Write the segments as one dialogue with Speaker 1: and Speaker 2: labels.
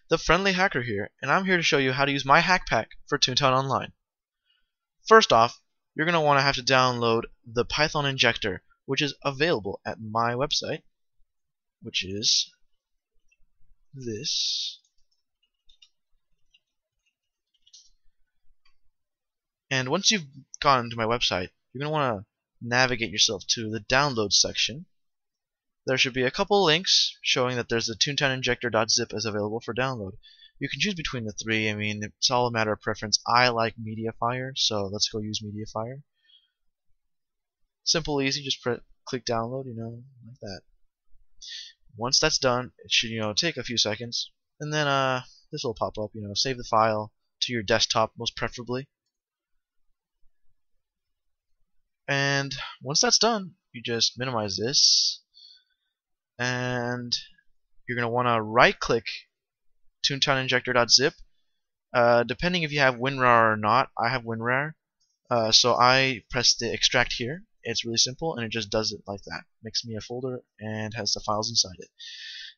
Speaker 1: The Friendly Hacker here, and I'm here to show you how to use my hack pack for Toontown Online. First off, you're going to want to have to download the Python injector, which is available at my website, which is this. And once you've gone to my website, you're going to want to navigate yourself to the download section. There should be a couple links showing that there's the toontown-injector.zip is available for download. You can choose between the three. I mean, it's all a matter of preference. I like Mediafire, so let's go use Mediafire. Simple, easy, just click download, like that. Once that's done, it should, take a few seconds, and then this will pop up, save the file to your desktop, most preferably. And once that's done, you just minimize this, and you're going to want to right-click toontown-injector.zip. Depending if you have WinRAR or not, I have WinRAR, so I press the extract here. It's really simple, and it just does it like that. Makes me a folder and has the files inside it.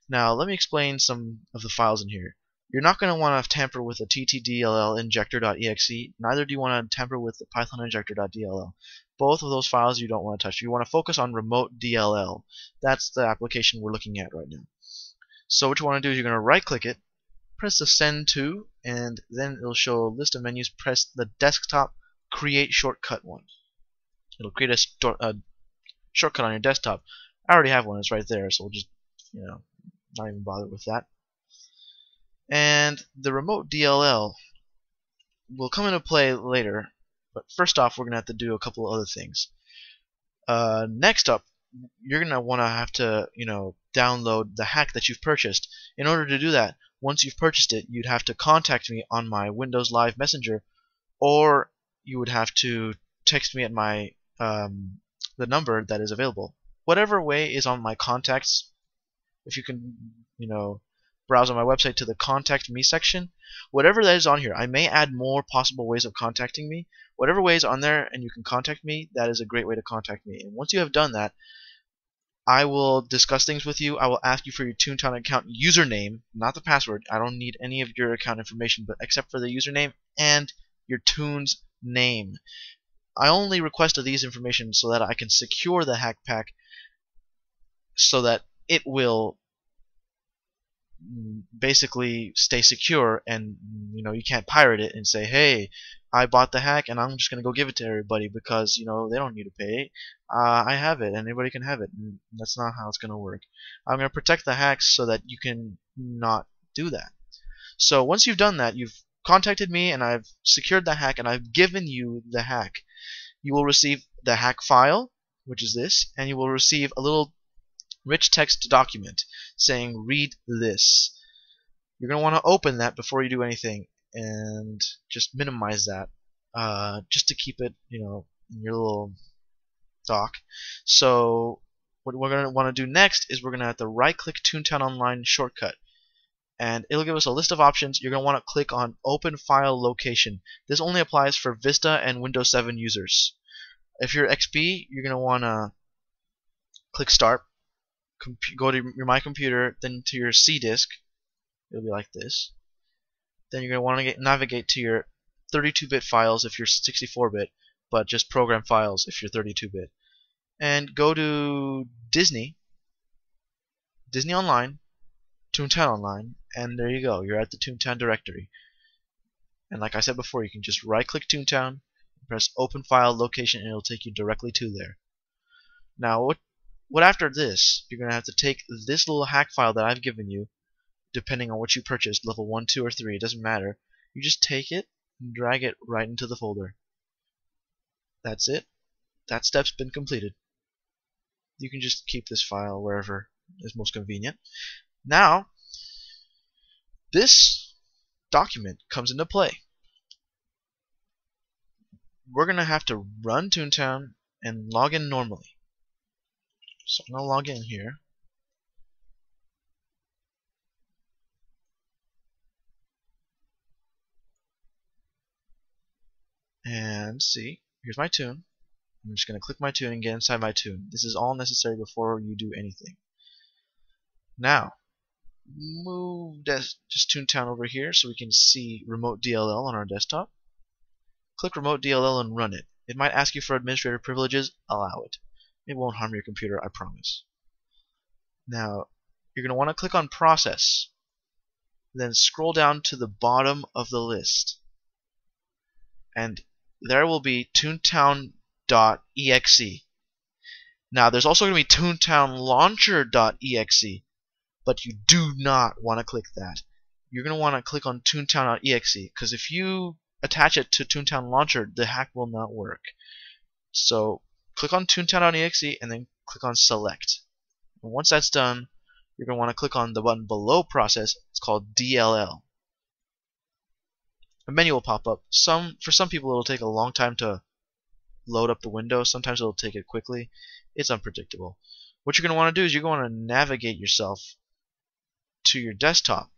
Speaker 1: Now let me explain some of the files in here. You're not going to want to tamper with the ttdll injector.exe. Neither do you want to tamper with the python injector.dll. Both of those files you don't want to touch. You want to focus on remote DLL. That's the application we're looking at right now. So what you want to do is you're going to right click it, press the send to, and then it'll show a list of menus. Press the desktop create shortcut one. It'll create a shortcut on your desktop. I already have one, it's right there, so we'll just not even bother with that. And the remote DLL will come into play later, but first off we're going to have to do a couple of other things. Next up, you're going to want to have to download the hack that you've purchased. In order to do that, once you've purchased it, you'd have to contact me on my Windows Live Messenger, or you would have to text me at my the number that is available. Whatever way is on my contacts. If you can browse on my website to the contact me section, whatever that is on here, I may add more possible ways of contacting me. Whatever way is on there and you can contact me, that is a great way to contact me. And once you have done that, I will discuss things with you. I will ask you for your Toontown account username, not the password. I don't need any of your account information, but except for the username and your Toon's name. I only requested these information so that I can secure the hack pack, so that it will basically stay secure, and you can't pirate it and say, hey, I bought the hack and I'm just gonna go give it to everybody because they don't need to pay. I have it and anybody can have it, and that's not how it's gonna work. I'm gonna protect the hacks so that you can not do that. So once you've done that, you've contacted me and I've secured the hack and I've given you the hack. You will receive the hack file, which is this, and you will receive a little rich text document saying read this. You're going to want to open that before you do anything and just minimize that just to keep it in your little doc. So what we're going to want to do next is we're going to have to right click Toontown Online shortcut, and it'll give us a list of options. You're going to want to click on Open File Location. This only applies for Vista and Windows 7 users. If you're XP, you're going to want to click Start, go to your My Computer, then to your C disk. It'll be like this. Then you're going to want to navigate to your 32-bit files if you're 64-bit, but just program files if you're 32-bit. And go to Disney Online, Toontown Online, and there you go. You're at the Toontown directory. And like I said before, you can just right-click Toontown, press Open File Location, and it'll take you directly to there. Now, what after this? You're going to have to take this little hack file that I've given you, depending on what you purchased, level 1, 2, or 3, it doesn't matter. You just take it and drag it right into the folder. That's it. That step's been completed. You can just keep this file wherever is most convenient. Now, this document comes into play. We're going to have to run Toontown and log in normally. So I'm going to log in here. And see, here's my toon. I'm just going to click my toon and get inside my toon. This is all necessary before you do anything. Now, move just Toontown over here so we can see remote DLL on our desktop. Click remote DLL and run it. It might ask you for administrator privileges. Allow it. It won't harm your computer, I promise. Now, you're going to want to click on process. Then scroll down to the bottom of the list. And there will be toontown.exe. Now, there's also going to be toontownlauncher.exe. But you do not want to click that. You're going to want to click on toontown.exe, because if you attach it to Toontown Launcher, the hack will not work. So click on toontown.exe and then click on select. And once that's done, you're going to want to click on the button below process. It's called DLL. A menu will pop up. For some people, it'll take a long time to load up the window. Sometimes it'll take it quickly. It's unpredictable. What you're going to want to do is you're going to navigate yourself to your desktop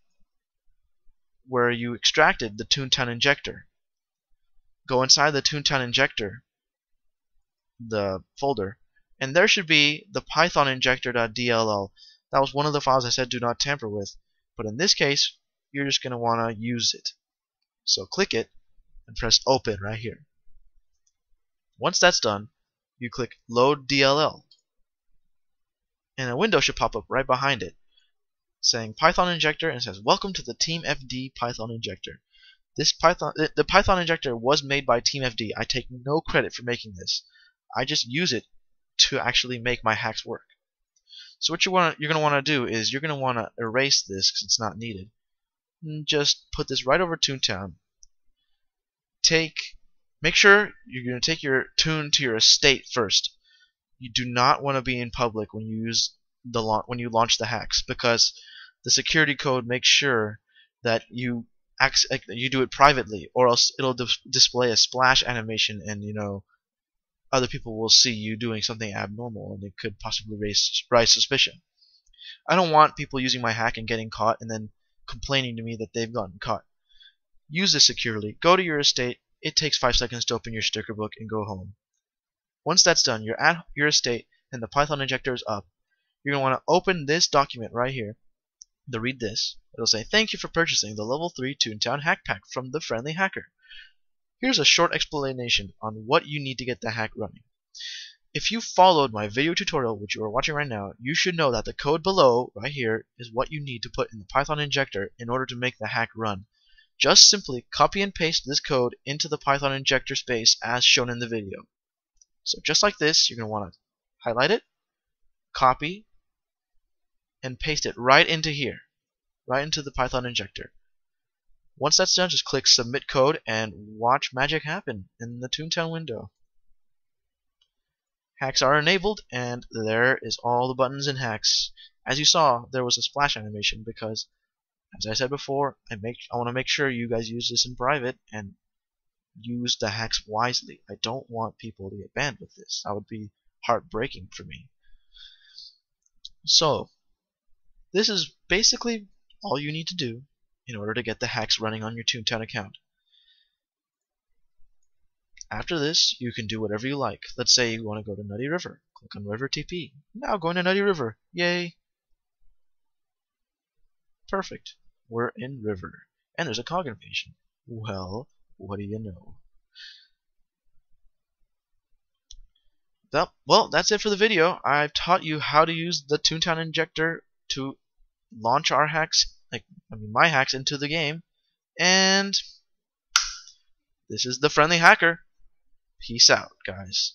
Speaker 1: where you extracted the Toontown injector. Go inside the Toontown injector, the folder, and there should be the python injector.dll. That was one of the files I said do not tamper with, but in this case you're just going to want to use it. So click it and press open right here. Once that's done, you click load DLL, and a window should pop up right behind it saying Python injector, and it says welcome to the TeamFD Python injector. The Python injector was made by TeamFD. I take no credit for making this. I just use it to actually make my hacks work. So what you're going to want to do is you're going to want to erase this because it's not needed. And just put this right over Toontown. Make sure you're going to take your toon to your estate first. You do not want to be in public when you launch the hacks, because the security code makes sure that you do it privately, or else it'll display a splash animation, and other people will see you doing something abnormal, and it could possibly raise suspicion. I don't want people using my hack and getting caught and then complaining to me that they've gotten caught. Use this securely. Go to your estate. It takes 5 seconds to open your sticker book and go home. Once that's done, you're at your estate and the Python injector is up. You're going to want to open this document right here. Read this. It'll say, thank you for purchasing the level 3 Toontown hack pack from The Friendly Hacker. Here's a short explanation on what you need to get the hack running. If you followed my video tutorial, which you are watching right now, you should know that the code below, right here, is what you need to put in the Python injector in order to make the hack run. Just simply copy and paste this code into the Python injector space as shown in the video. So just like this, you're going to want to highlight it, copy, and paste it right into here, right into the Python injector. Once that's done, just click submit code and watch magic happen in the Toontown window. Hacks are enabled, and there is all the buttons in hacks. As you saw, there was a splash animation because, as I said before, I want to make sure you guys use this in private and use the hacks wisely. I don't want people to get banned with this. That would be heartbreaking for me. So, this is basically all you need to do in order to get the hacks running on your Toontown account. After this, you can do whatever you like. Let's say you want to go to Nutty River. Click on River TP. Now going to Nutty River. Yay! Perfect. We're in River. And there's a cog invasion. Well, what do you know? Well, that's it for the video. I've taught you how to use the Toontown injector to launch our hacks, my hacks, into the game. And this is The Friendly Hacker. Peace out, guys.